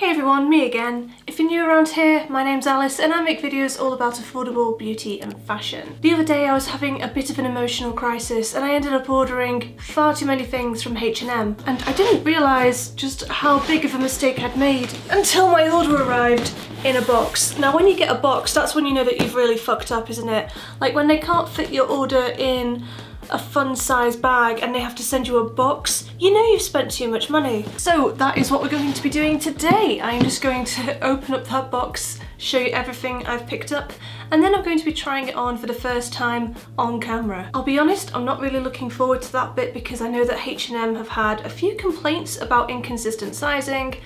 Hey everyone, me again. If you're new around here, my name's Alice and I make videos all about affordable beauty and fashion. The other day I was having a bit of an emotional crisis and I ended up ordering far too many things from H&M, and I didn't realise just how big of a mistake I'd made until my order arrived in a box. Now when you get a box, that's when you know that you've really fucked up, isn't it? Like when they can't fit your order in a fun size bag and they have to send you a box, you know you've spent too much money. So that is what we're going to be doing today. I'm just going to open up that box, show you everything I've picked up, and then I'm going to be trying it on for the first time on camera. I'll be honest, I'm not really looking forward to that bit because I know that H&M have had a few complaints about inconsistent sizing,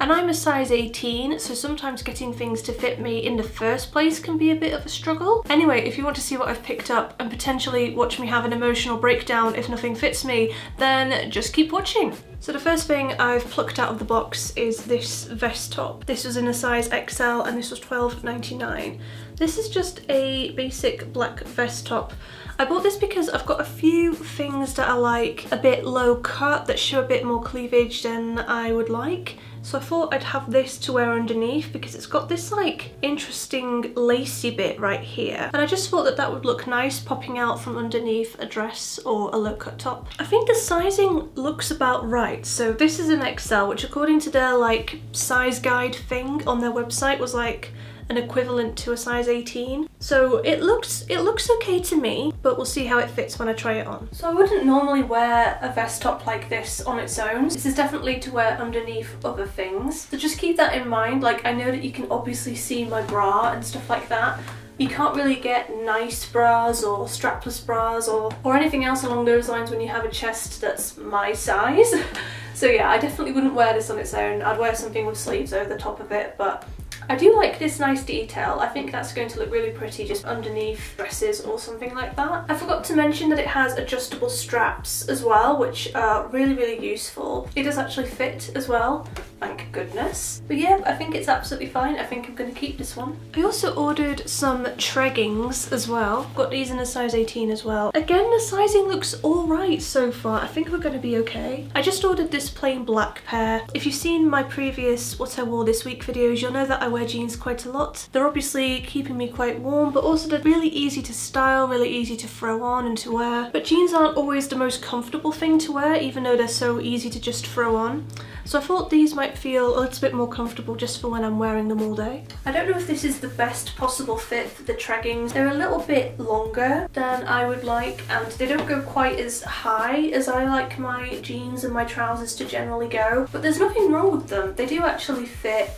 and I'm a size 18, so sometimes getting things to fit me in the first place can be a bit of a struggle. Anyway, if you want to see what I've picked up and potentially watch me have an emotional breakdown if nothing fits me, then just keep watching. So the first thing I've plucked out of the box is this vest top. This was in a size XL and this was $12.99. This is just a basic black vest top. I bought this because I've got a few things that are like a bit low cut that show a bit more cleavage than I would like. So I thought I'd have this to wear underneath because it's got this like interesting lacy bit right here. And I just thought that that would look nice popping out from underneath a dress or a low cut top. I think the sizing looks about right. So this is an XL, which according to their like size guide thing on their website was like an equivalent to a size 18. So it looks okay to me, but we'll see how it fits when I try it on. So I wouldn't normally wear a vest top like this on its own. This is definitely to wear underneath other things. So just keep that in mind. Like, I know that you can obviously see my bra and stuff like that. You can't really get nice bras or strapless bras or anything else along those lines when you have a chest that's my size. So yeah, I definitely wouldn't wear this on its own. I'd wear something with sleeves over the top of it, but I do like this nice detail. I think that's going to look really pretty just underneath dresses or something like that. I forgot to mention that it has adjustable straps as well, which are really, really useful. It does actually fit as well, thank goodness. But yeah, I think it's absolutely fine. I think I'm going to keep this one. I also ordered some treggings as well. Got these in a size 18 as well. Again, the sizing looks all right so far. I think we're going to be okay. I just ordered this plain black pair. If you've seen my previous What I Wore This Week videos, you'll know that I wear jeans quite a lot. They're obviously keeping me quite warm, but also they're really easy to style, really easy to throw on and to wear. But jeans aren't always the most comfortable thing to wear, even though they're so easy to just throw on. So I thought these might feel a little bit more comfortable just for when I'm wearing them all day. I don't know if this is the best possible fit for the treggings. They're a little bit longer than I would like, and they don't go quite as high as I like my jeans and my trousers to generally go. But there's nothing wrong with them. They do actually fit.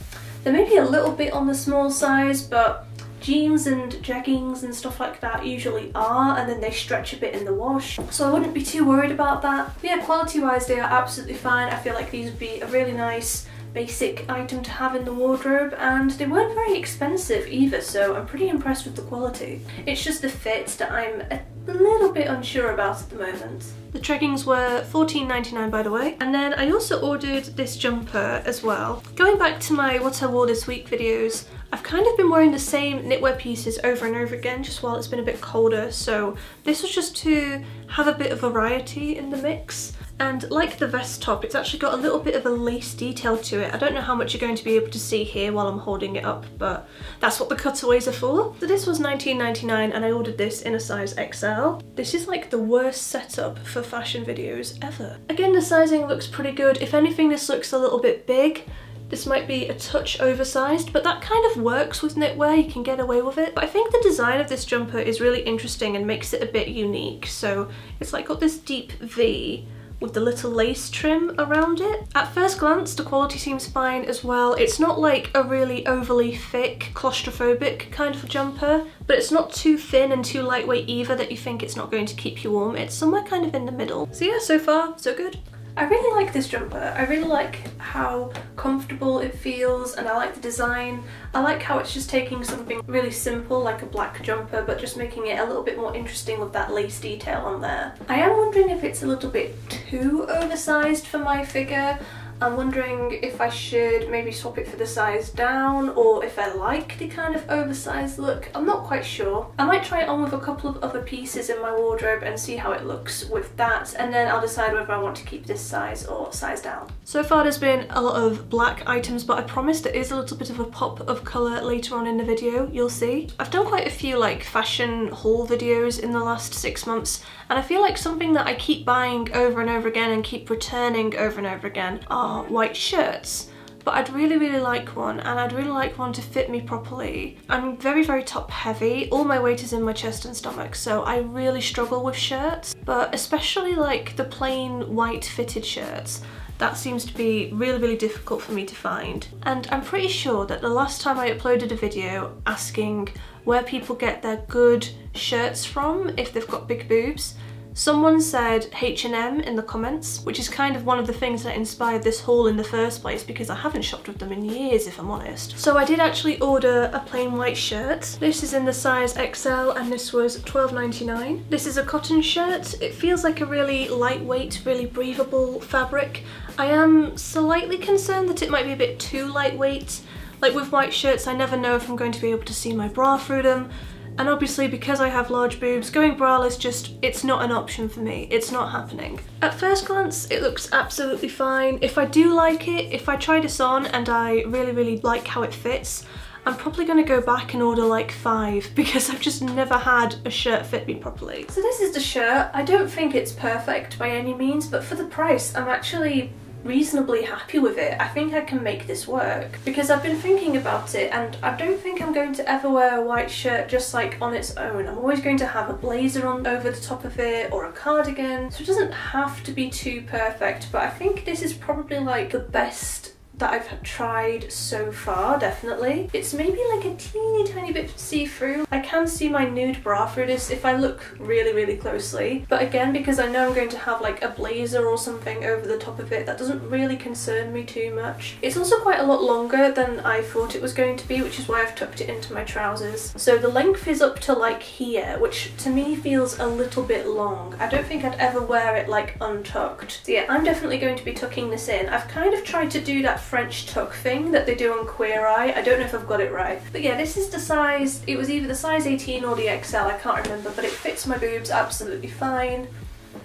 They're maybe a little bit on the small size, but jeans and jeggings and stuff like that usually are, and then they stretch a bit in the wash, so I wouldn't be too worried about that. But yeah, quality wise they are absolutely fine. I feel like these would be a really nice basic item to have in the wardrobe, and they weren't very expensive either, so I'm pretty impressed with the quality. It's just the fit that I'm a little bit unsure about at the moment. The treggings were $14.99 by the way, and then I also ordered this jumper as well. Going back to my What I Wore This Week videos, I've kind of been wearing the same knitwear pieces over and over again just while it's been a bit colder, so this was just to have a bit of variety in the mix. And like the vest top, it's actually got a little bit of a lace detail to it. I don't know how much you're going to be able to see here while I'm holding it up, but that's what the cutaways are for. So this was $19.99 and I ordered this in a size XL. This is like the worst setup for fashion videos ever. Again, the sizing looks pretty good. If anything, this looks a little bit big. This might be a touch oversized, but that kind of works with knitwear, you can get away with it. But I think the design of this jumper is really interesting and makes it a bit unique. So it's like got this deep V with the little lace trim around it. At first glance, the quality seems fine as well. It's not like a really overly thick, claustrophobic kind of jumper, but it's not too thin and too lightweight either that you think it's not going to keep you warm. It's somewhere kind of in the middle. So yeah, so far, so good. I really like this jumper. I really like how comfortable it feels, and I like the design. I like how it's just taking something really simple like a black jumper but just making it a little bit more interesting with that lace detail on there. I am wondering if it's a little bit too oversized for my figure. I'm wondering if I should maybe swap it for the size down, or if I like the kind of oversized look. I'm not quite sure. I might try it on with a couple of other pieces in my wardrobe and see how it looks with that, and then I'll decide whether I want to keep this size or size down. So far there's been a lot of black items, but I promise there is a little bit of a pop of colour later on in the video, you'll see. I've done quite a few like fashion haul videos in the last 6 months, and I feel like something that I keep buying over and over again and keep returning over and over again are white shirts. But I'd really like one, and I'd really like one to fit me properly. I'm very top heavy. All my weight is in my chest and stomach, so I really struggle with shirts, but especially like the plain white fitted shirts. That seems to be really difficult for me to find. And I'm pretty sure that the last time I uploaded a video asking where people get their good shirts from if they've got big boobs, someone said H&M in the comments, which is kind of one of the things that inspired this haul in the first place, because I haven't shopped with them in years, if I'm honest. So I did actually order a plain white shirt. This is in the size XL, and this was $12.99. This is a cotton shirt. It feels like a really lightweight, really breathable fabric. I am slightly concerned that it might be a bit too lightweight. Like with white shirts, I never know if I'm going to be able to see my bra through them. And obviously because I have large boobs, going braless it's not an option for me. It's not happening. At first glance, it looks absolutely fine. If I do like it, if I try this on and I really like how it fits, I'm probably gonna go back and order like 5, because I've just never had a shirt fit me properly. So this is the shirt. I don't think it's perfect by any means, but for the price, I'm actually reasonably happy with it. I think I can make this work, because I've been thinking about it, and I don't think I'm going to ever wear a white shirt just like on its own. I'm always going to have a blazer on over the top of it, or a cardigan, so it doesn't have to be too perfect, but I think this is probably like the best that I've tried so far, definitely. It's maybe like a teeny tiny bit see-through. I can see my nude bra through this if I look really closely, but again, because I know I'm going to have like a blazer or something over the top of it, that doesn't really concern me too much. It's also quite a lot longer than I thought it was going to be, which is why I've tucked it into my trousers. So the length is up to like here, which to me feels a little bit long. I don't think I'd ever wear it like untucked. So yeah, I'm definitely going to be tucking this in. I've kind of tried to do that French tuck thing that they do on Queer Eye. I don't know if I've got it right. But yeah, this is the size. It was either the size 18 or the XL, I can't remember, but it fits my boobs absolutely fine.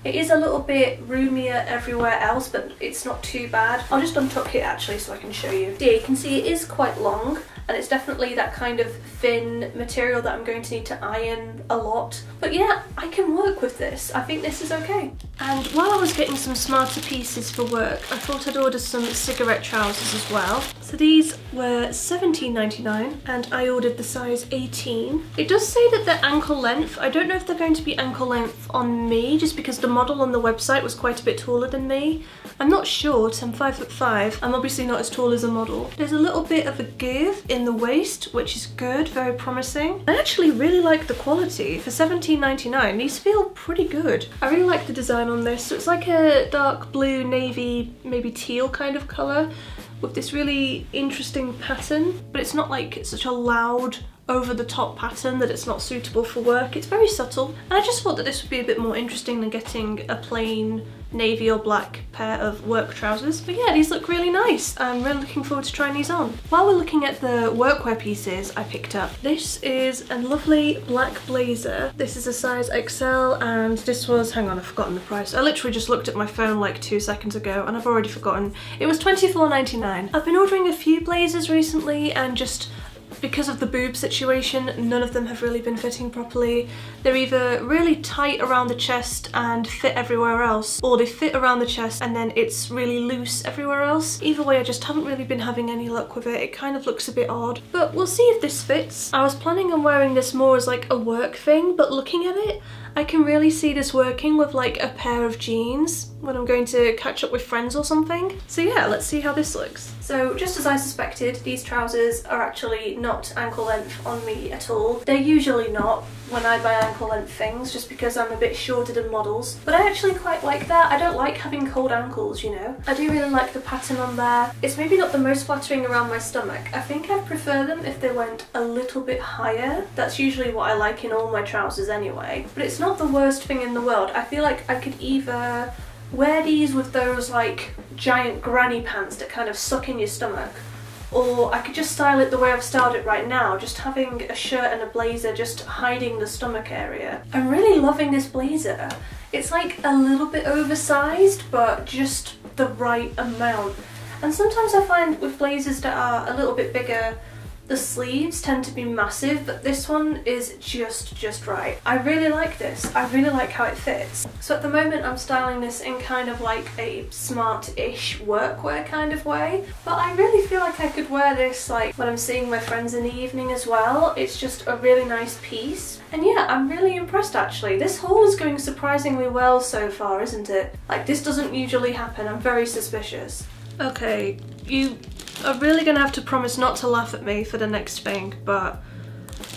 It is a little bit roomier everywhere else, but it's not too bad. I'll just untuck it actually so I can show you. Yeah, you can see it is quite long, and it's definitely that kind of thin material that I'm going to need to iron a lot. But yeah, I can work with this. I think this is okay. And while I was getting some smarter pieces for work, I thought I'd order some cigarette trousers as well. So these were $17.99, and I ordered the size 18. It does say that they're ankle length. I don't know if they're going to be ankle length on me, just because the model on the website was quite a bit taller than me. I'm not short, I'm 5'5". I'm obviously not as tall as a model. There's a little bit of a give in the waist, which is good, very promising. I actually really like the quality. For $17.99, these feel pretty good. I really like the design on this. So it's like a dark blue, navy, maybe teal kind of colour with this really interesting pattern, but it's not like it's such a loud, over-the-top pattern that it's not suitable for work. It's very subtle, and I just thought that this would be a bit more interesting than getting a plain navy or black pair of work trousers. But yeah, these look really nice. I'm really looking forward to trying these on. While we're looking at the workwear pieces I picked up, this is a lovely black blazer. This is a size XL, and this was, hang on, I've forgotten the price. I literally just looked at my phone like 2 seconds ago and I've already forgotten. It was $24.99. I've been ordering a few blazers recently, and just because of the boob situation, none of them have really been fitting properly. They're either really tight around the chest and fit everywhere else, or they fit around the chest and then it's really loose everywhere else. Either way, I just haven't really been having any luck with it. It kind of looks a bit odd, but we'll see if this fits. I was planning on wearing this more as like a work thing, but looking at it, I can really see this working with like a pair of jeans when I'm going to catch up with friends or something. So yeah, let's see how this looks. So just as I suspected, these trousers are actually not ankle length on me at all. They're usually not when I buy ankle length things, just because I'm a bit shorter than models. But I actually quite like that. I don't like having cold ankles, you know. I do really like the pattern on there. It's maybe not the most flattering around my stomach. I think I'd prefer them if they went a little bit higher. That's usually what I like in all my trousers anyway. But it's not the worst thing in the world. I feel like I could either wear these with those like giant granny pants that kind of suck in your stomach. Or I could just style it the way I've styled it right now, just having a shirt and a blazer just hiding the stomach area. I'm really loving this blazer. It's like a little bit oversized, but just the right amount. And sometimes I find with blazers that are a little bit bigger, the sleeves tend to be massive, but this one is just right. I really like this. I really like how it fits. So at the moment I'm styling this in kind of like a smart-ish workwear kind of way, but I really feel like I could wear this like when I'm seeing my friends in the evening as well. It's just a really nice piece. And yeah, I'm really impressed actually. This haul is going surprisingly well so far, isn't it? Like, this doesn't usually happen. I'm very suspicious. Okay, you are really gonna have to promise not to laugh at me for the next thing, but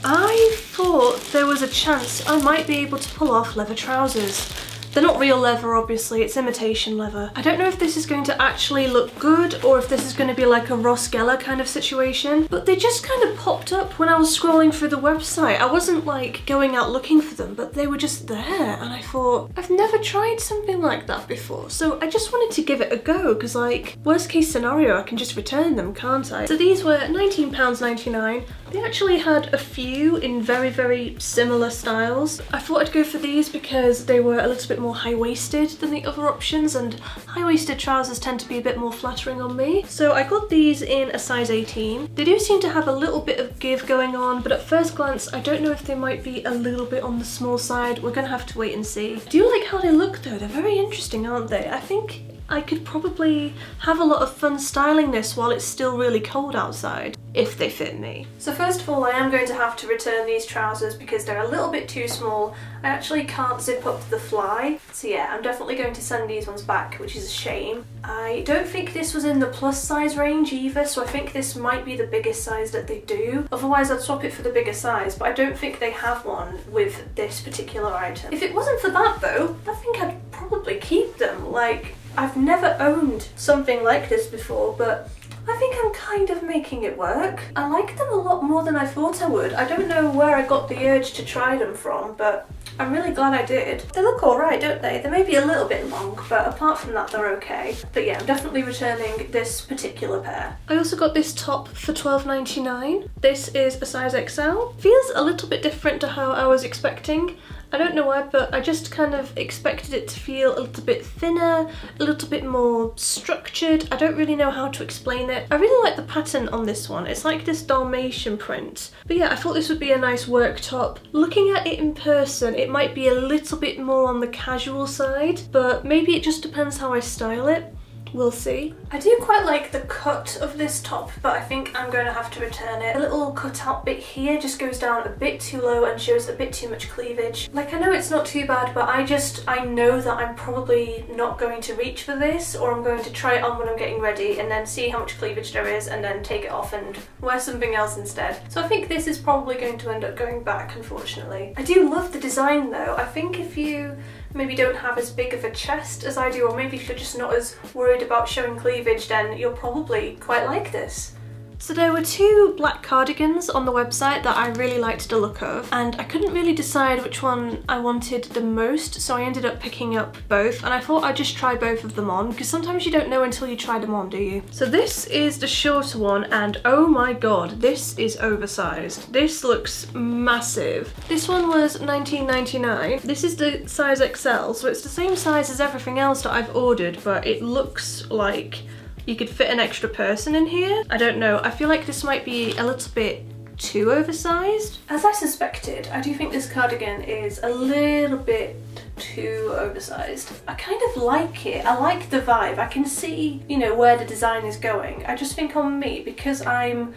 I thought there was a chance I might be able to pull off leather trousers. They're not real leather, obviously, it's imitation leather. I don't know if this is going to actually look good or if this is going to be like a Ross Geller kind of situation, but they just kind of popped up when I was scrolling through the website. I wasn't like going out looking for them, but they were just there, and I thought, I've never tried something like that before, so I just wanted to give it a go, because like, worst case scenario, I can just return them, can't I? So these were £19.99. They actually had a few in very similar styles. I thought I'd go for these because they were a little bit more high-waisted than the other options, and high-waisted trousers tend to be a bit more flattering on me. So I got these in a size 18. They do seem to have a little bit of give going on, but at first glance I don't know if they might be a little bit on the small side. We're gonna have to wait and see. I do like how they look though. They're very interesting, aren't they? I think I could probably have a lot of fun styling this while it's still really cold outside, if they fit me. So first of all, I am going to have to return these trousers because they're a little bit too small. I actually can't zip up the fly. So yeah, I'm definitely going to send these ones back, which is a shame. I don't think this was in the plus size range either, so I think this might be the biggest size that they do. Otherwise I'd swap it for the bigger size, but I don't think they have one with this particular item. If it wasn't for that though, I think I'd probably keep them. Like, I've never owned something like this before, but I think I'm kind of making it work. I like them a lot more than I thought I would. I don't know where I got the urge to try them from, but I'm really glad I did. They look alright, don't they? They may be a little bit long, but apart from that, they're okay. But yeah, I'm definitely returning this particular pair. I also got this top for £12.99. This is a size XL. Feels a little bit different to how I was expecting. I don't know why, but I just kind of expected it to feel a little bit thinner, a little bit more structured. I don't really know how to explain it. I really like the pattern on this one. It's like this Dalmatian print. But yeah, I thought this would be a nice work top. Looking at it in person, it might be a little bit more on the casual side, but maybe it just depends how I style it. We'll see. I do quite like the cut of this top, but I think I'm going to have to return it. A little cutout bit here just goes down a bit too low and shows a bit too much cleavage. Like, I know it's not too bad, but I know that I'm probably not going to reach for this, or I'm going to try it on when I'm getting ready and then see how much cleavage there is and then take it off and wear something else instead. So I think this is probably going to end up going back, unfortunately. I do love the design though. I think if you maybe don't have as big of a chest as I do, or maybe if you're just not as worried about showing cleavage, then you'll probably quite like this. So there were two black cardigans on the website that I really liked the look of, and I couldn't really decide which one I wanted the most, so I ended up picking up both, and I thought I'd just try both of them on, because sometimes you don't know until you try them on, do you? So this is the shorter one, and oh my god, this is oversized. This looks massive. This one was $19.99. This is the size XL, so it's the same size as everything else that I've ordered, but it looks like you could fit an extra person in here. I don't know, I feel like this might be a little bit too oversized. As I suspected, I do think this cardigan is a little bit too oversized. I kind of like it. I like the vibe. I can see, you know, where the design is going. I just think on me, because I'm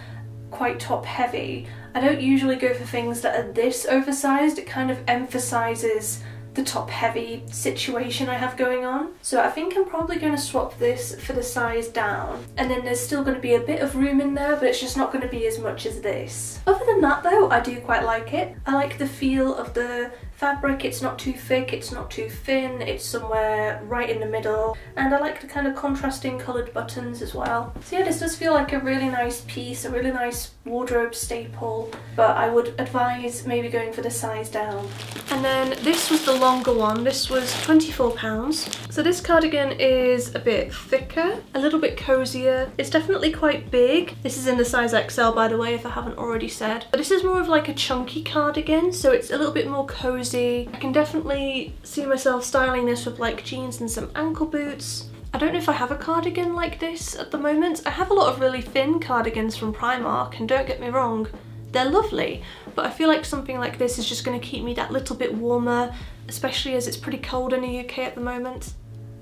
quite top heavy, I don't usually go for things that are this oversized. It kind of emphasizes the top heavy situation I have going on. So I think I'm probably going to swap this for the size down, and then there's still going to be a bit of room in there, but it's just not going to be as much as this. Other than that though, I do quite like it. I like the feel of the fabric. It's not too thick, it's not too thin, it's somewhere right in the middle, and I like the kind of contrasting coloured buttons as well. So yeah, this does feel like a really nice piece, a really nice wardrobe staple, but I would advise maybe going for the size down. And then this was the longer one. This was £24. So this cardigan is a bit thicker, a little bit cozier. It's definitely quite big. This is in the size XL, by the way, if I haven't already said. But this is more of like a chunky cardigan, so it's a little bit more cozy. I can definitely see myself styling this with like jeans and some ankle boots. I don't know if I have a cardigan like this at the moment. I have a lot of really thin cardigans from Primark, and don't get me wrong, they're lovely, but I feel like something like this is just going to keep me that little bit warmer, especially as it's pretty cold in the UK at the moment.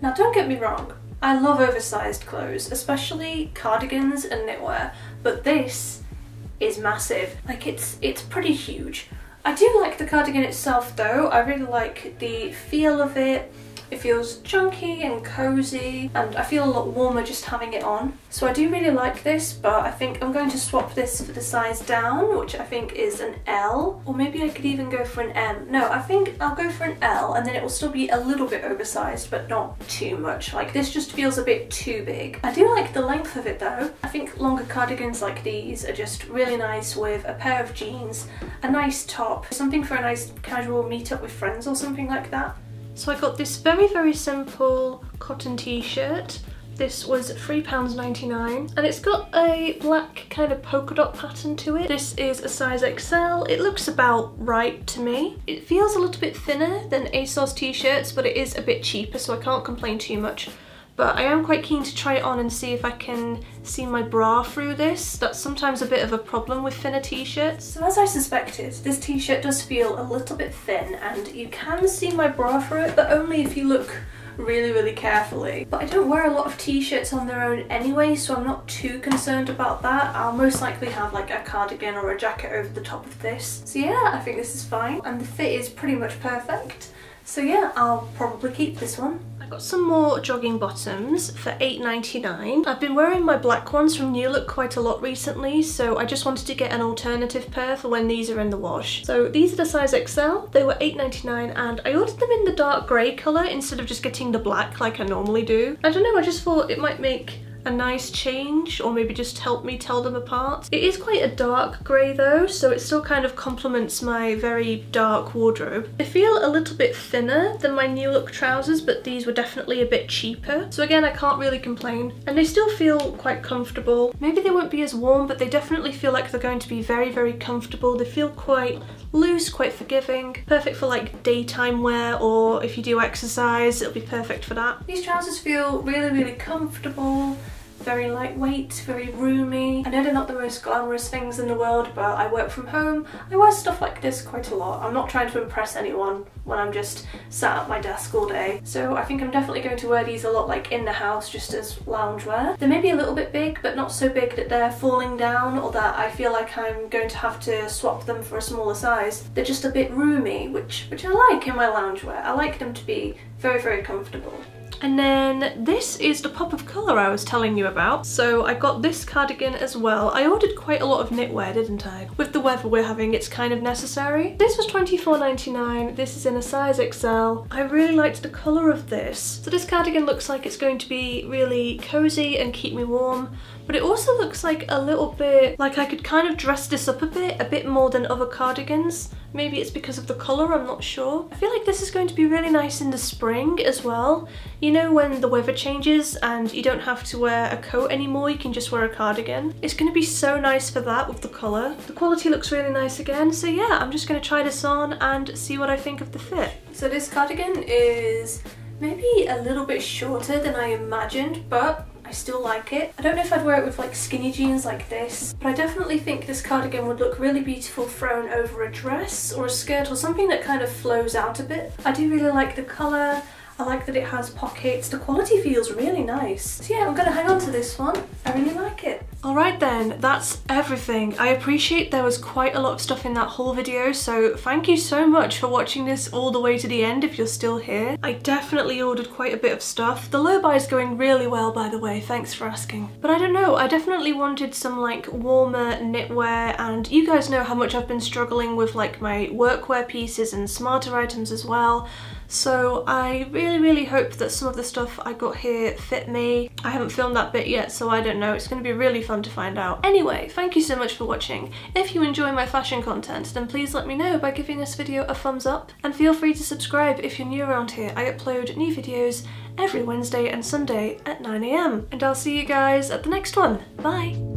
Now don't get me wrong, I love oversized clothes, especially cardigans and knitwear, but this is massive. Like it's pretty huge. I do like the cardigan itself though. I really like the feel of it. It feels chunky and cozy, and I feel a lot warmer just having it on. So I do really like this, but I think I'm going to swap this for the size down, which I think is an L, or maybe I could even go for an M. No, I think I'll go for an L, and then it will still be a little bit oversized, but not too much. Like this just feels a bit too big. I do like the length of it though. I think longer cardigans like these are just really nice with a pair of jeans, a nice top, something for a nice casual meet up with friends or something like that. So I got this very, very simple cotton t-shirt. This was £3.99, and it's got a black kind of polka dot pattern to it. This is a size XL. It looks about right to me. It feels a little bit thinner than ASOS t-shirts, but it is a bit cheaper, so I can't complain too much. But I am quite keen to try it on and see if I can see my bra through this. That's sometimes a bit of a problem with thinner t-shirts. So as I suspected, this t-shirt does feel a little bit thin, and you can see my bra through it, but only if you look really, really carefully. But I don't wear a lot of t-shirts on their own anyway, so I'm not too concerned about that. I'll most likely have like a cardigan or a jacket over the top of this. So yeah, I think this is fine, and the fit is pretty much perfect. So yeah, I'll probably keep this one. I got some more jogging bottoms for £8.99. I've been wearing my black ones from New Look quite a lot recently, so I just wanted to get an alternative pair for when these are in the wash. So these are the size XL. They were £8.99, and I ordered them in the dark grey colour instead of just getting the black like I normally do. I don't know, I just thought it might make a nice change, or maybe just help me tell them apart. It is quite a dark grey though, so it still kind of complements my very dark wardrobe. They feel a little bit thinner than my New Look trousers, but these were definitely a bit cheaper. So again, I can't really complain. And they still feel quite comfortable. Maybe they won't be as warm, but they definitely feel like they're going to be very, very comfortable. They feel quite loose, quite forgiving. Perfect for like daytime wear, or if you do exercise, it'll be perfect for that. These trousers feel really, really comfortable. Very lightweight, very roomy. I know they're not the most glamorous things in the world, but I work from home. I wear stuff like this quite a lot. I'm not trying to impress anyone when I'm just sat at my desk all day. So I think I'm definitely going to wear these a lot like in the house, just as loungewear. They may be a little bit big, but not so big that they're falling down or that I feel like I'm going to have to swap them for a smaller size. They're just a bit roomy, which I like in my loungewear. I like them to be very, very comfortable. And then this is the pop of colour I was telling you about. So I got this cardigan as well. I ordered quite a lot of knitwear, didn't I? With the weather we're having, it's kind of necessary. This was £24.99. This is in a size XL. I really liked the colour of this. So this cardigan looks like it's going to be really cozy and keep me warm, but it also looks like a little bit like I could kind of dress this up a bit more than other cardigans. Maybe it's because of the colour, I'm not sure. I feel like this is going to be really nice in the spring as well. You know, when the weather changes and you don't have to wear a coat anymore, you can just wear a cardigan. It's going to be so nice for that with the colour. The quality looks really nice again, so yeah, I'm just going to try this on and see what I think of the fit. So this cardigan is maybe a little bit shorter than I imagined, but I still like it. I don't know if I'd wear it with like skinny jeans like this, but I definitely think this cardigan would look really beautiful thrown over a dress or a skirt or something that kind of flows out a bit. I do really like the colour. I like that it has pockets. The quality feels really nice. So yeah, I'm gonna hang on to this one. I really like it. Alright then, that's everything. I appreciate there was quite a lot of stuff in that whole video, so thank you so much for watching this all the way to the end if you're still here. I definitely ordered quite a bit of stuff. The low buy is going really well, by the way, thanks for asking. But I don't know, I definitely wanted some like warmer knitwear, and you guys know how much I've been struggling with like my workwear pieces and smarter items as well. So I really hope that some of the stuff I got here fit me. I haven't filmed that bit yet, so I don't know. It's going to be really fun to find out. Anyway, thank you so much for watching. If you enjoy my fashion content, then please let me know by giving this video a thumbs up, and feel free to subscribe if you're new around here. I upload new videos every Wednesday and Sunday at 9 AM. And I'll see you guys at the next one. Bye!